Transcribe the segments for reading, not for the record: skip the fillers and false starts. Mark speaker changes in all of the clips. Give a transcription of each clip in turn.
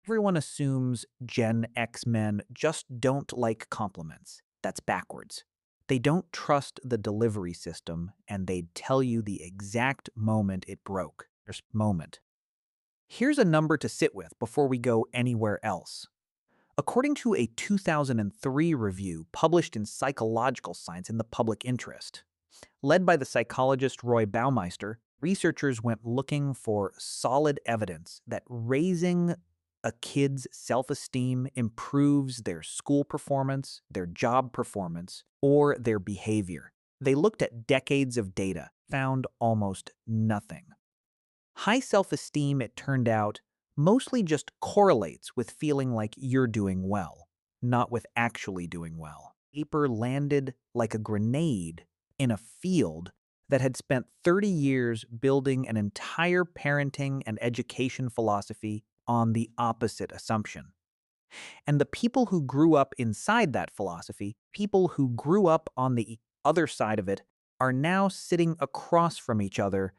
Speaker 1: Everyone assumes Gen X men just don't like compliments. That's backwards. They don't trust the delivery system, and they'd tell you the exact moment it broke. There's moment. Here's a number to sit with before we go anywhere else. According to a 2003 review published in Psychological Science in the Public Interest, led by the psychologist Roy Baumeister, researchers went looking for solid evidence that raising a kid's self-esteem improves their school performance, their job performance, or their behavior. They looked at decades of data, found almost nothing. High self-esteem, it turned out, mostly just correlates with feeling like you're doing well, not with actually doing well. Paper landed like a grenade in a field that had spent 30 years building an entire parenting and education philosophy on the opposite assumption. And the people who grew up inside that philosophy, people who grew up on the other side of it, are now sitting across from each other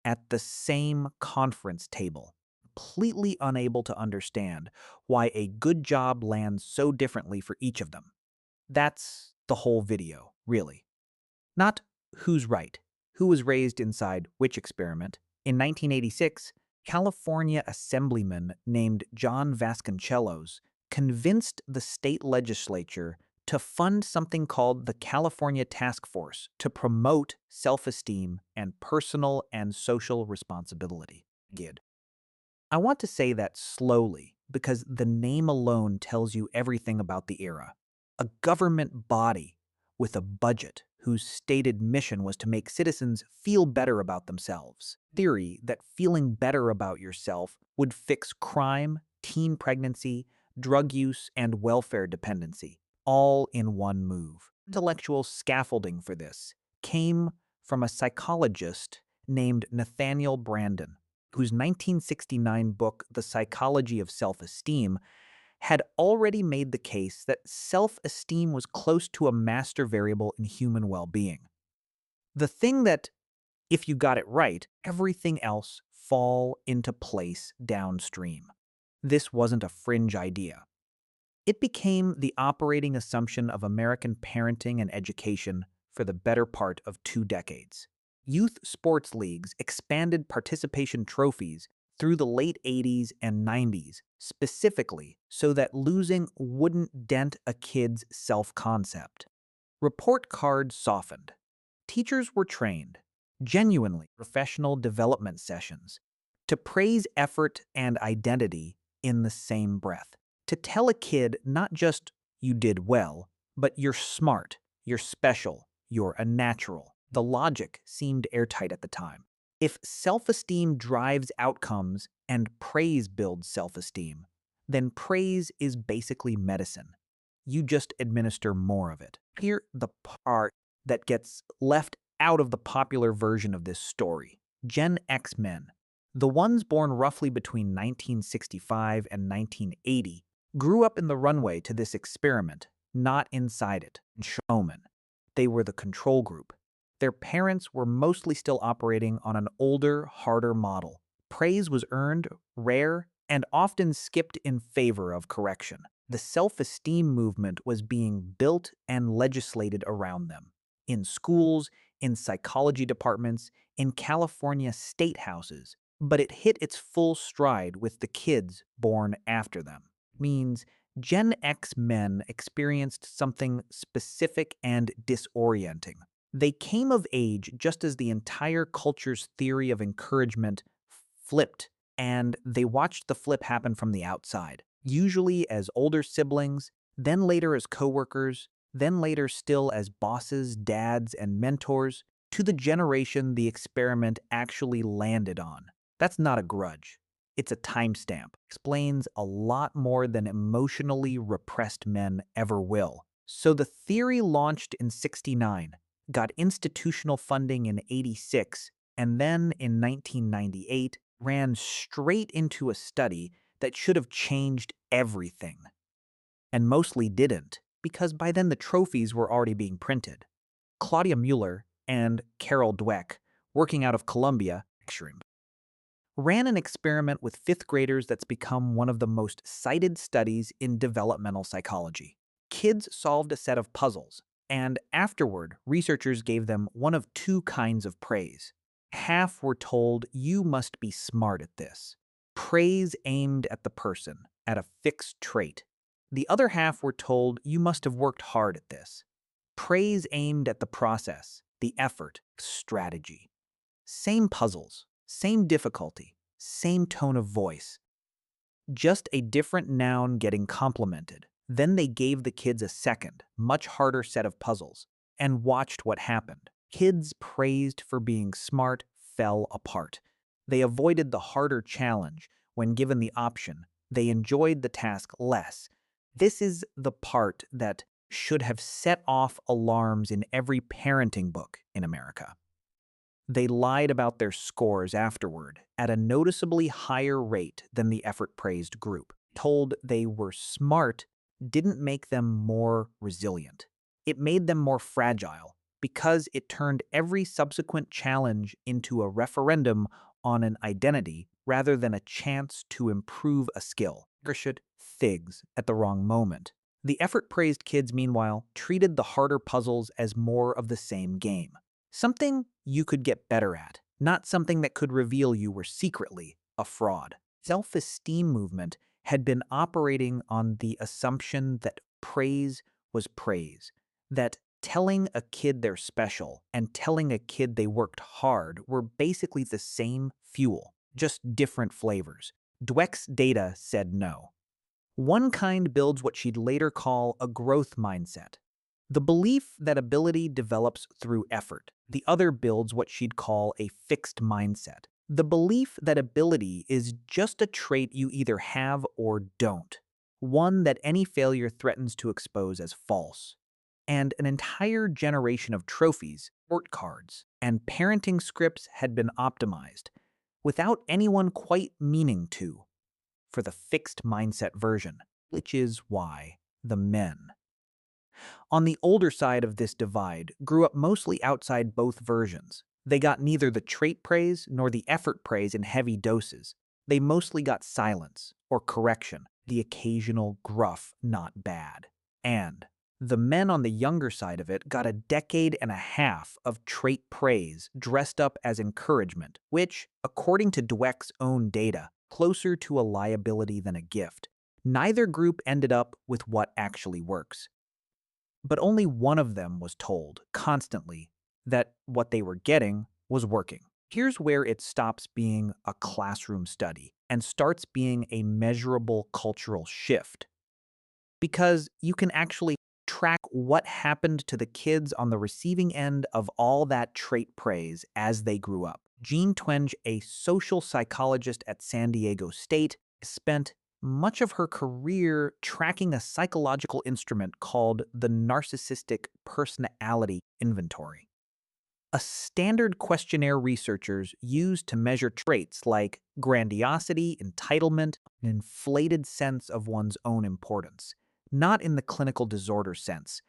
Speaker 1: at the same conference table, completely unable to understand why a good job lands so differently for each of them. That's the whole video, really. Not who's right, who was raised inside which experiment. In 1986, California Assemblyman named John Vasconcellos convinced the state legislature to fund something called the California Task Force to promote self-esteem and personal and social responsibility. GID. I want to say that slowly because the name alone tells you everything about the era. A government body with a budget whose stated mission was to make citizens feel better about themselves. Theory that feeling better about yourself would fix crime, teen pregnancy, drug use, and welfare dependency, all in one move. Intellectual scaffolding for this came from a psychologist named Nathaniel Branden, whose 1969 book, The Psychology of Self-Esteem, had already made the case that self-esteem was close to a master variable in human well-being. The thing that, if you got it right, everything else fall into place downstream. This wasn't a fringe idea. It became the operating assumption of American parenting and education for the better part of 2 decades. Youth sports leagues expanded participation trophies through the late 80s and 90s, specifically so that losing wouldn't dent a kid's self-concept. Report cards softened. Teachers were trained, genuinely professional development sessions, to praise effort and identity in the same breath. To tell a kid not just you did well, but you're smart, you're special, you're a natural. The logic seemed airtight at the time. If self-esteem drives outcomes and praise builds self-esteem, then praise is basically medicine. You just administer more of it. Here, the part that gets left out of the popular version of this story. Gen X men, the ones born roughly between 1965 and 1980, grew up in the runway to this experiment, not inside it. Showmen. They were the control group. Their parents were mostly still operating on an older, harder model. Praise was earned, rare, and often skipped in favor of correction. The self-esteem movement was being built and legislated around them. In schools, in psychology departments, in California state houses. But it hit its full stride with the kids born after them. Means Gen X men experienced something specific and disorienting. They came of age just as the entire culture's theory of encouragement flipped, and they watched the flip happen from the outside, usually as older siblings, then later as coworkers, then later still as bosses, dads, and mentors, to the generation the experiment actually landed on. That's not a grudge. It's a timestamp. Explains a lot more than emotionally repressed men ever will. So the theory launched in '69, got institutional funding in '86, and then in 1998 ran straight into a study that should have changed everything. And mostly didn't, because by then the trophies were already being printed. Claudia Mueller and Carol Dweck, working out of Columbia, lecturing. ran an experiment with fifth graders that's become one of the most cited studies in developmental psychology. Kids solved a set of puzzles, and afterward, researchers gave them one of two kinds of praise. Half were told, "You must be smart at this." Praise aimed at the person, at a fixed trait. The other half were told, "You must have worked hard at this." Praise aimed at the process, the effort, strategy. Same puzzles, same difficulty, same tone of voice, just a different noun getting complimented. Then they gave the kids a second, much harder set of puzzles and watched what happened. Kids praised for being smart fell apart. They avoided the harder challenge when given the option. They enjoyed the task less. This is the part that should have set off alarms in every parenting book in America. They lied about their scores afterward at a noticeably higher rate than the effort-praised group. Told they were smart didn't make them more resilient. It made them more fragile because it turned every subsequent challenge into a referendum on an identity rather than a chance to improve a skill. Should figs at the wrong moment. The effort-praised kids, meanwhile, treated the harder puzzles as more of the same game. Something you could get better at, not something that could reveal you were secretly a fraud. Self-esteem movement had been operating on the assumption that praise was praise, that telling a kid they're special and telling a kid they worked hard were basically the same fuel, just different flavors. Dweck's data said no. One kind builds what she'd later call a growth mindset, the belief that ability develops through effort. The other builds what she'd call a fixed mindset, the belief that ability is just a trait you either have or don't, one that any failure threatens to expose as false. And an entire generation of trophies, report cards, and parenting scripts had been optimized, without anyone quite meaning to, for the fixed mindset version, which is why the men on the older side of this divide grew up mostly outside both versions. They got neither the trait praise nor the effort praise in heavy doses. They mostly got silence or correction, the occasional gruff not bad. And the men on the younger side of it got a decade and a half of trait praise dressed up as encouragement, which, according to Dweck's own data, closer to a liability than a gift. Neither group ended up with what actually works. But only one of them was told, constantly, that what they were getting was working. Here's where it stops being a classroom study and starts being a measurable cultural shift. Because you can actually track what happened to the kids on the receiving end of all that trait praise as they grew up. Jean Twenge, a social psychologist at San Diego State, spent much of her career tracking a psychological instrument called the Narcissistic Personality Inventory, a standard questionnaire researchers use to measure traits like grandiosity, entitlement, an inflated sense of one's own importance, not in the clinical disorder sense,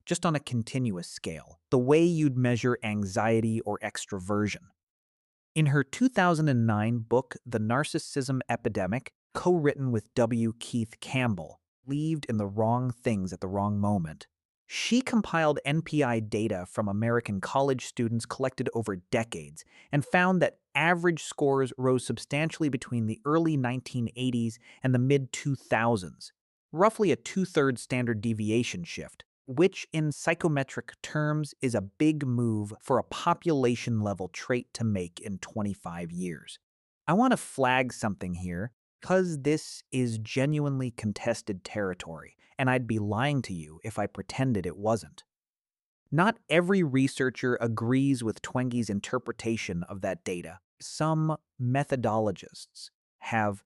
Speaker 1: just on a continuous scale, the way you'd measure anxiety or extroversion. In her 2009 book, The Narcissism Epidemic, co-written with W. Keith Campbell, believed in the wrong things at the wrong moment, she compiled NPI data from American college students collected over decades and found that average scores rose substantially between the early 1980s and the mid-2000s, roughly a two-thirds standard deviation shift, which in psychometric terms is a big move for a population-level trait to make in 25 years. I want to flag something here because this is genuinely contested territory, and I'd be lying to you if I pretended it wasn't. Not every researcher agrees with Twenge's interpretation of that data. Some methodologists have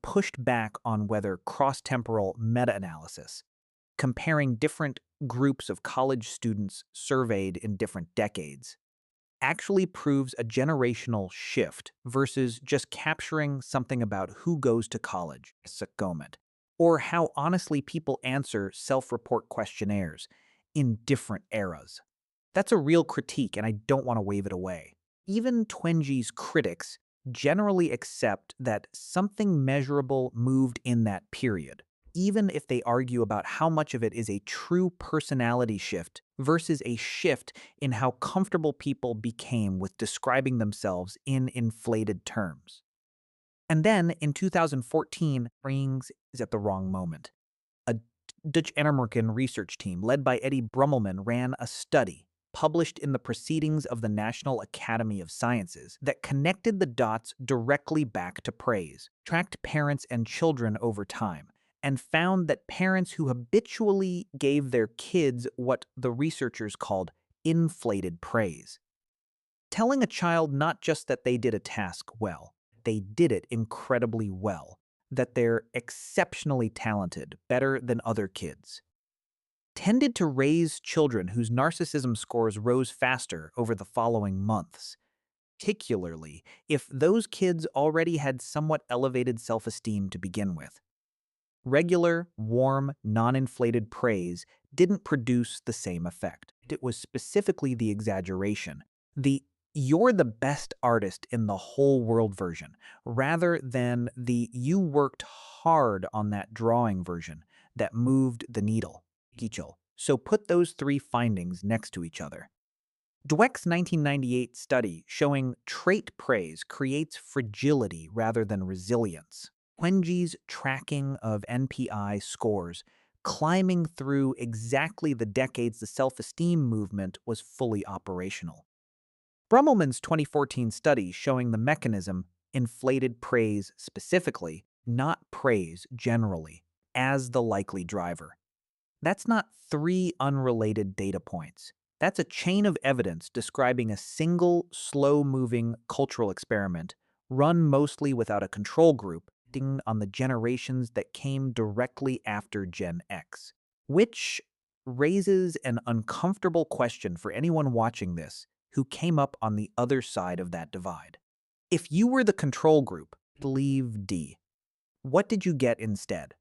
Speaker 1: pushed back on whether cross-temporal meta-analysis, comparing different groups of college students surveyed in different decades, actually proves a generational shift versus just capturing something about who goes to college, or how honestly people answer self-report questionnaires in different eras. That's a real critique, and I don't want to wave it away. Even Twenge's critics generally accept that something measurable moved in that period, even if they argue about how much of it is a true personality shift versus a shift in how comfortable people became with describing themselves in inflated terms. And then in 2014, brings is at the wrong moment. A Dutch American research team led by Eddie Brummelman ran a study published in the Proceedings of the National Academy of Sciences that connected the dots directly back to praise, tracked parents and children over time, and found that parents who habitually gave their kids what the researchers called inflated praise, telling a child not just that they did a task well, they did it incredibly well, that they're exceptionally talented, better than other kids, tended to raise children whose narcissism scores rose faster over the following months, particularly if those kids already had somewhat elevated self-esteem to begin with. Regular, warm, non-inflated praise didn't produce the same effect. It was specifically the exaggeration, the "you're the best artist in the whole world" version, rather than the "you worked hard on that drawing" version that moved the needle. So put those three findings next to each other. Dweck's 1998 study showing trait praise creates fragility rather than resilience. Wenji's tracking of NPI scores climbing through exactly the decades the self-esteem movement was fully operational. Brummelman's 2014 study showing the mechanism inflated praise specifically, not praise generally, as the likely driver. That's not three unrelated data points. That's a chain of evidence describing a single, slow-moving cultural experiment run mostly without a control group acting on the generations that came directly after Gen X, which raises an uncomfortable question for anyone watching this who came up on the other side of that divide. If you were the control group, leave D. What did you get instead?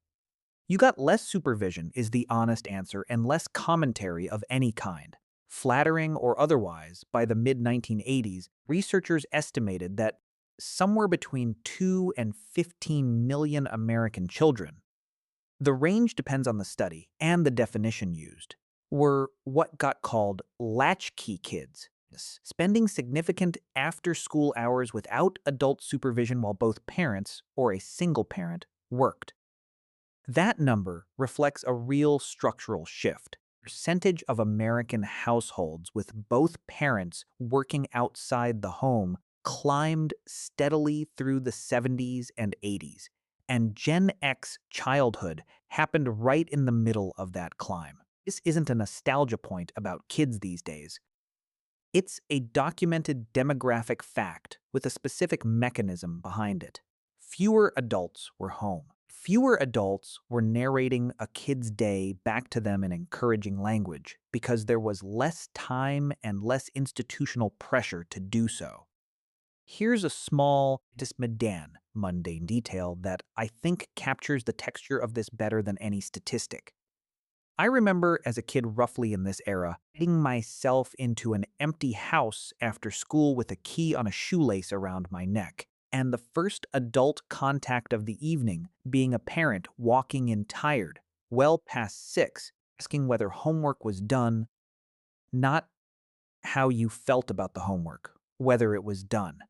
Speaker 1: You got less supervision, is the honest answer, and less commentary of any kind. Flattering or otherwise, by the mid-1980s, researchers estimated that somewhere between 2 and 15 million American children, the range depends on the study and the definition used, were what got called latchkey kids, spending significant after-school hours without adult supervision while both parents, or a single parent, worked. That number reflects a real structural shift. Percentage of American households with both parents working outside the home climbed steadily through the 70s and 80s, and Gen X childhood happened right in the middle of that climb. This isn't a nostalgia point about kids these days. It's a documented demographic fact with a specific mechanism behind it. Fewer adults were home. Fewer adults were narrating a kid's day back to them in encouraging language because there was less time and less institutional pressure to do so. Here's a small, mundane detail that I think captures the texture of this better than any statistic. I remember as a kid roughly in this era, getting myself into an empty house after school with a key on a shoelace around my neck, and the first adult contact of the evening being a parent walking in tired, well past 6, asking whether homework was done, not how you felt about the homework, whether it was done.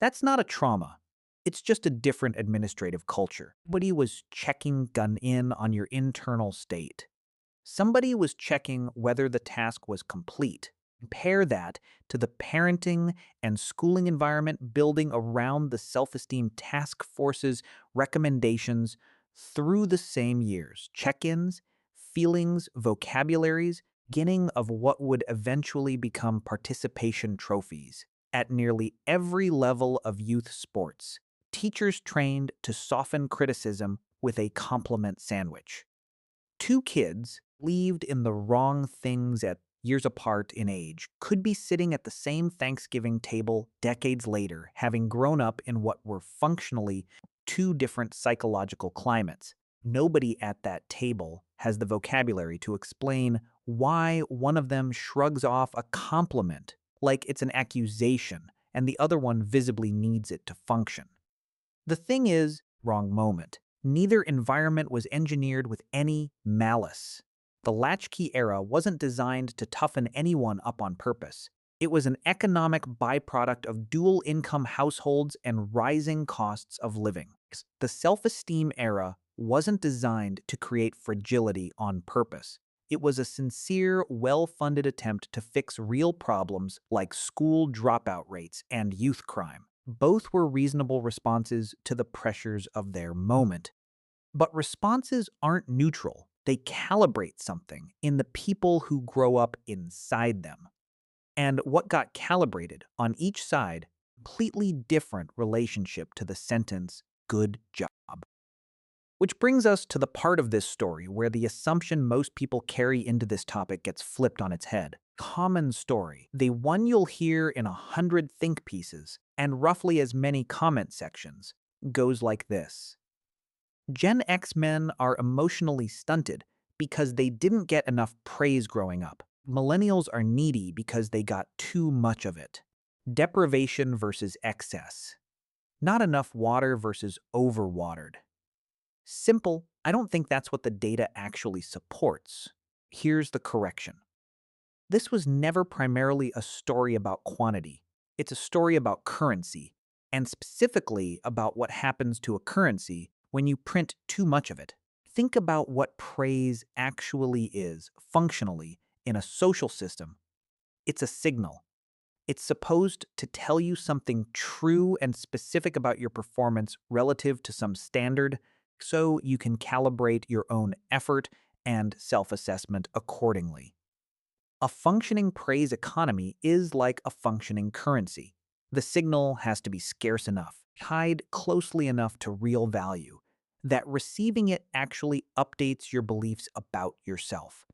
Speaker 1: That's not a trauma. It's just a different administrative culture. Nobody was checking gun in on your internal state. Somebody was checking whether the task was complete. Compare that to the parenting and schooling environment building around the self-esteem task force's recommendations through the same years. Check-ins, feelings, vocabularies, beginning of what would eventually become participation trophies. At nearly every level of youth sports, teachers trained to soften criticism with a compliment sandwich. Two kids, believed in the wrong things at years apart in age, could be sitting at the same Thanksgiving table decades later, having grown up in what were functionally two different psychological climates. Nobody at that table has the vocabulary to explain why one of them shrugs off a compliment like it's an accusation and the other one visibly needs it to function. The thing is, wrong moment. Neither environment was engineered with any malice. The latchkey era wasn't designed to toughen anyone up on purpose. It was an economic byproduct of dual income households and rising costs of living. The self-esteem era wasn't designed to create fragility on purpose. It was a sincere, well-funded attempt to fix real problems like school dropout rates and youth crime. Both were reasonable responses to the pressures of their moment. But responses aren't neutral. They calibrate something in the people who grow up inside them. And what got calibrated on each side, completely different relationship to the sentence, good job. Which brings us to the part of this story where the assumption most people carry into this topic gets flipped on its head. Common story, the one you'll hear in 100 think pieces and roughly as many comment sections, goes like this. Gen X men are emotionally stunted because they didn't get enough praise growing up. Millennials are needy because they got too much of it. Deprivation versus excess. Not enough water versus overwatered. Simple, I don't think that's what the data actually supports. Here's the correction. This was never primarily a story about quantity. It's a story about currency, and specifically about what happens to a currency when you print too much of it. Think about what praise actually is, functionally, in a social system. It's a signal. It's supposed to tell you something true and specific about your performance relative to some standard, so you can calibrate your own effort and self-assessment accordingly. A functioning praise economy is like a functioning currency. The signal has to be scarce enough, tied closely enough to real value, that receiving it actually updates your beliefs about yourself.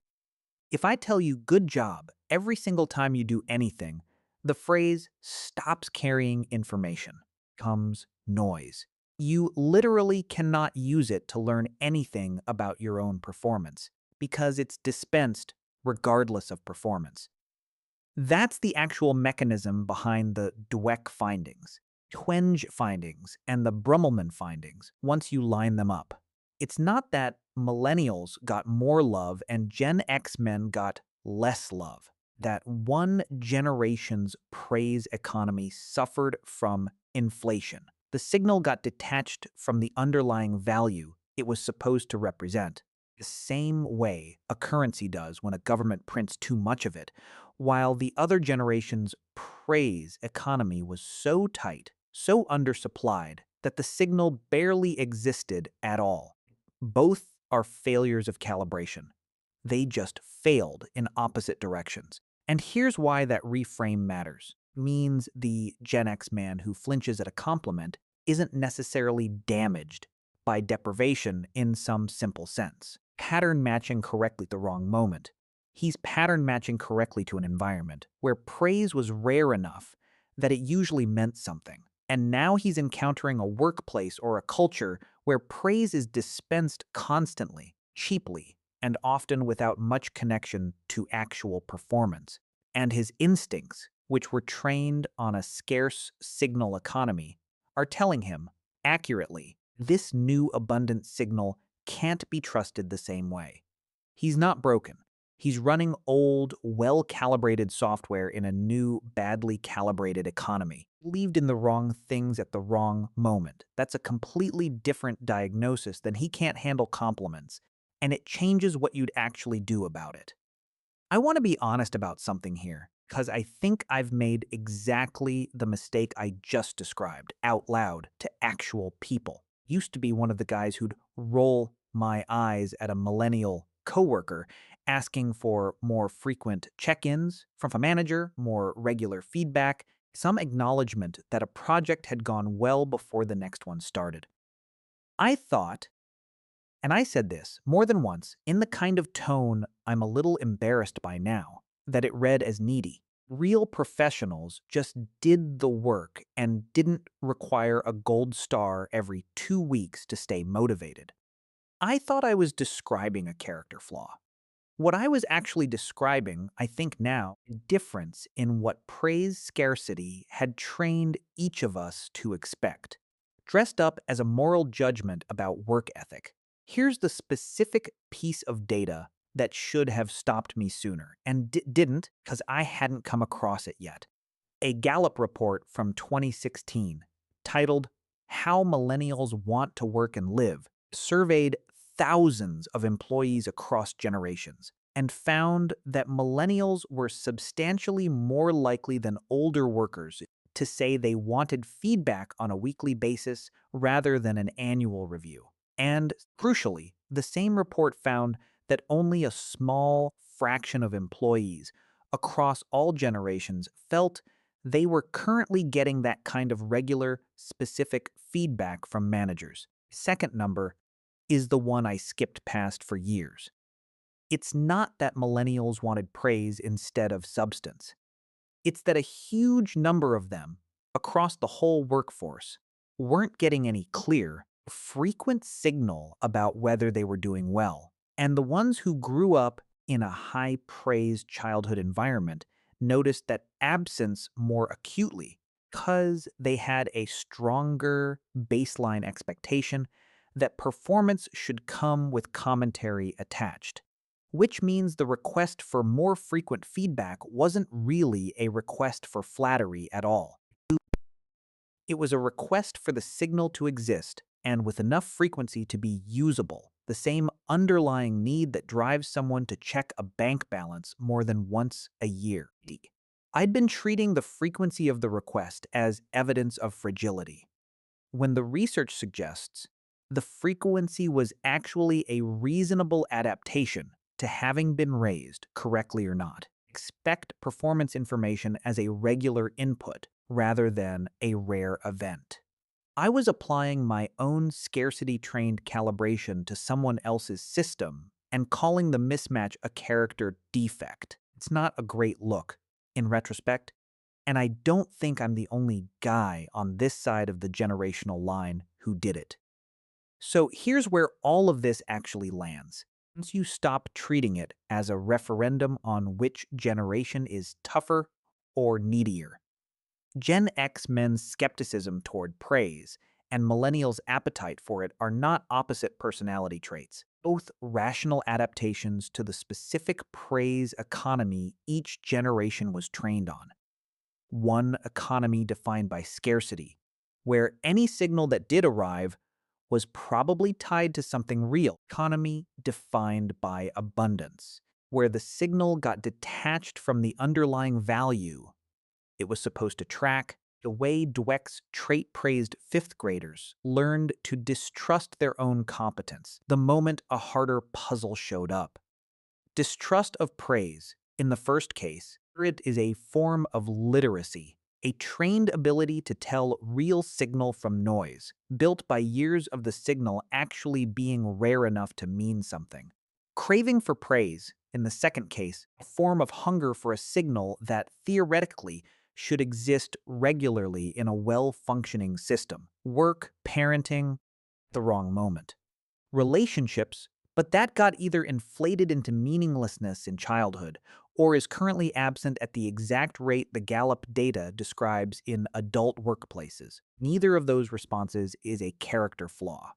Speaker 1: If I tell you good job every single time you do anything, the phrase stops carrying information, becomes noise. You literally cannot use it to learn anything about your own performance because it's dispensed regardless of performance. That's the actual mechanism behind the Dweck findings, Twenge findings, and the Brummelman findings once you line them up. It's not that millennials got more love and Gen X men got less love. That one generation's praise economy suffered from inflation. The signal got detached from the underlying value it was supposed to represent, the same way a currency does when a government prints too much of it, while the other generation's praise economy was so tight, so undersupplied, that the signal barely existed at all. Both are failures of calibration. They just failed in opposite directions. And here's why that reframe matters. Means the Gen X man who flinches at a compliment isn't necessarily damaged by deprivation in some simple sense. Pattern matching correctly at the wrong moment. He's pattern matching correctly to an environment where praise was rare enough that it usually meant something. And now he's encountering a workplace or a culture where praise is dispensed constantly, cheaply, and often without much connection to actual performance. And his instincts, which were trained on a scarce signal economy, are telling him, accurately, this new abundant signal can't be trusted the same way. He's not broken. He's running old, well-calibrated software in a new, badly calibrated economy. Believed in the wrong things at the wrong moment. That's a completely different diagnosis than he can't handle compliments, and it changes what you'd actually do about it. I want to be honest about something here, because I think I've made exactly the mistake I just described out loud to actual people. Used to be one of the guys who'd roll my eyes at a millennial coworker asking for more frequent check-ins from a manager, more regular feedback, some acknowledgement that a project had gone well before the next one started. I thought, and I said this more than once in the kind of tone I'm a little embarrassed by now, that it read as needy. Real professionals just did the work and didn't require a gold star every 2 weeks to stay motivated. I thought I was describing a character flaw. What I was actually describing, I think now, a difference in what praise scarcity had trained each of us to expect, dressed up as a moral judgment about work ethic. Here's the specific piece of data that should have stopped me sooner, and didn't because I hadn't come across it yet. A Gallup report from 2016 titled How Millennials Want to Work and Live surveyed thousands of employees across generations and found that millennials were substantially more likely than older workers to say they wanted feedback on a weekly basis rather than an annual review. And crucially, the same report found that only a small fraction of employees across all generations felt they were currently getting that kind of regular, specific feedback from managers. Second number is the one I skipped past for years. It's not that millennials wanted praise instead of substance. It's that a huge number of them, across the whole workforce, weren't getting any clear, frequent signal about whether they were doing well. And the ones who grew up in a high-praise childhood environment noticed that absence more acutely because they had a stronger baseline expectation that performance should come with commentary attached, which means the request for more frequent feedback wasn't really a request for flattery at all. It was a request for the signal to exist and with enough frequency to be usable, the same underlying need that drives someone to check a bank balance more than once a year. I'd been treating the frequency of the request as evidence of fragility, when the research suggests the frequency was actually a reasonable adaptation to having been raised, correctly or not. Expect performance information as a regular input rather than a rare event. I was applying my own scarcity-trained calibration to someone else's system and calling the mismatch a character defect. It's not a great look, in retrospect, and I don't think I'm the only guy on this side of the generational line who did it. So here's where all of this actually lands. Once you stop treating it as a referendum on which generation is tougher or needier, Gen X men's skepticism toward praise and millennials' appetite for it are not opposite personality traits, both rational adaptations to the specific praise economy each generation was trained on. One economy defined by scarcity, where any signal that did arrive was probably tied to something real. Economy defined by abundance, where the signal got detached from the underlying value it was supposed to track. The way Dweck's trait-praised fifth graders learned to distrust their own competence the moment a harder puzzle showed up. Distrust of praise, in the first case, it is a form of literacy, a trained ability to tell real signal from noise, built by years of the signal actually being rare enough to mean something. Craving for praise, in the second case, a form of hunger for a signal that theoretically should exist regularly in a well-functioning system. Work, parenting, the wrong moment. Relationships, but that got either inflated into meaninglessness in childhood or is currently absent at the exact rate the Gallup data describes in adult workplaces. Neither of those responses is a character flaw.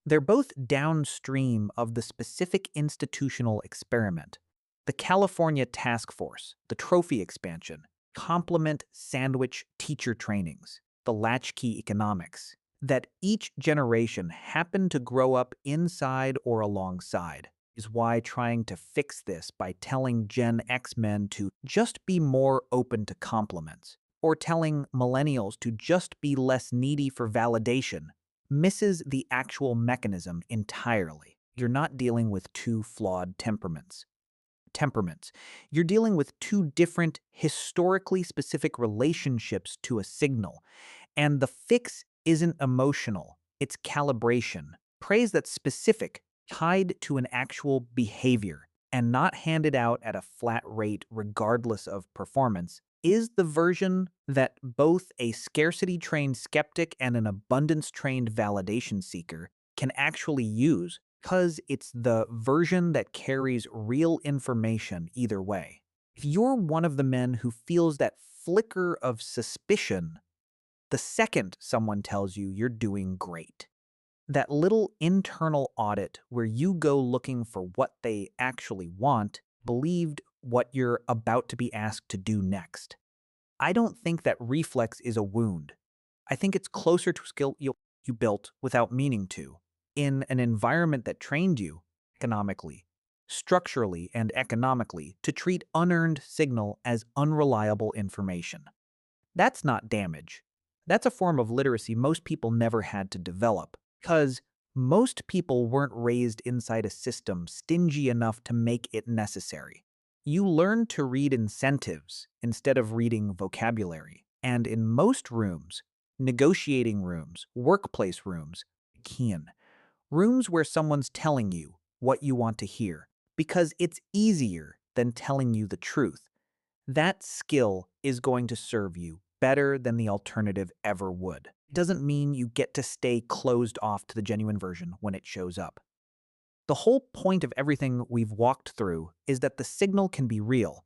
Speaker 1: They're both downstream of the specific institutional experiment. The California Task Force, the trophy expansion, complement sandwich teacher trainings, the Latchkey economics, that each generation happened to grow up inside or alongside, is why trying to fix this by telling Gen X men to just be more open to compliments, or telling millennials to just be less needy for validation, misses the actual mechanism entirely. You're not dealing with two flawed temperaments. You're dealing with two different, historically specific relationships to a signal, and the fix isn't emotional, it's calibration. Praise that's specific, tied to an actual behavior, and not handed out at a flat rate regardless of performance, is the version that both a scarcity-trained skeptic and an abundance-trained validation seeker can actually use. Because it's the version that carries real information either way. If you're one of the men who feels that flicker of suspicion the second someone tells you you're doing great, that little internal audit where you go looking for what they actually want, believed what you're about to be asked to do next. I don't think that reflex is a wound. I think it's closer to a skill you built without meaning to, in an environment that trained you economically, structurally, and economically to treat unearned signal as unreliable information. That's not damage. That's a form of literacy most people never had to develop, because most people weren't raised inside a system stingy enough to make it necessary. You learn to read incentives instead of reading vocabulary. And in most rooms, negotiating rooms, workplace rooms, keen, rooms where someone's telling you what you want to hear, because it's easier than telling you the truth. That skill is going to serve you better than the alternative ever would. It doesn't mean you get to stay closed off to the genuine version when it shows up. The whole point of everything we've walked through is that the signal can be real.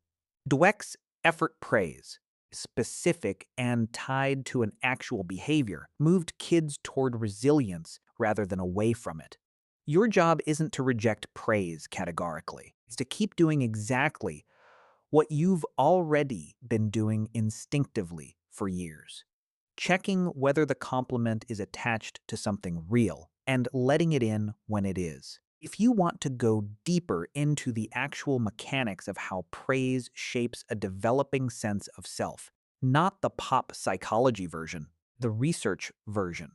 Speaker 1: Dweck's effort praise, specific and tied to an actual behavior, moved kids toward resilience rather than away from it. Your job isn't to reject praise categorically. It's to keep doing exactly what you've already been doing instinctively for years. Checking whether the compliment is attached to something real and letting it in when it is. If you want to go deeper into the actual mechanics of how praise shapes a developing sense of self, not the pop psychology version, the research version,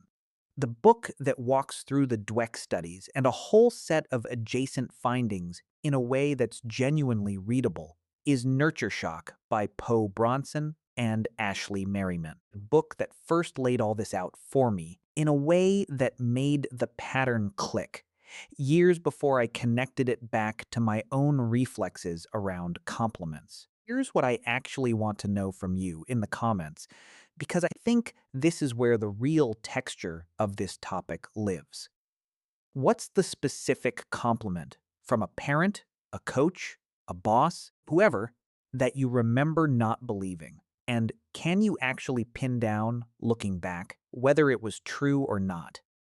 Speaker 1: the book that walks through the Dweck studies and a whole set of adjacent findings in a way that's genuinely readable, is Nurture Shock by Poe Bronson and Ashley Merriman, a book that first laid all this out for me in a way that made the pattern click, years before I connected it back to my own reflexes around compliments. Here's what I actually want to know from you in the comments, because I think this is where the real texture of this topic lives. What's the specific compliment from a parent, a coach, a boss, whoever, that you remember not believing? And can you actually pin down, looking back, whether it was true or not?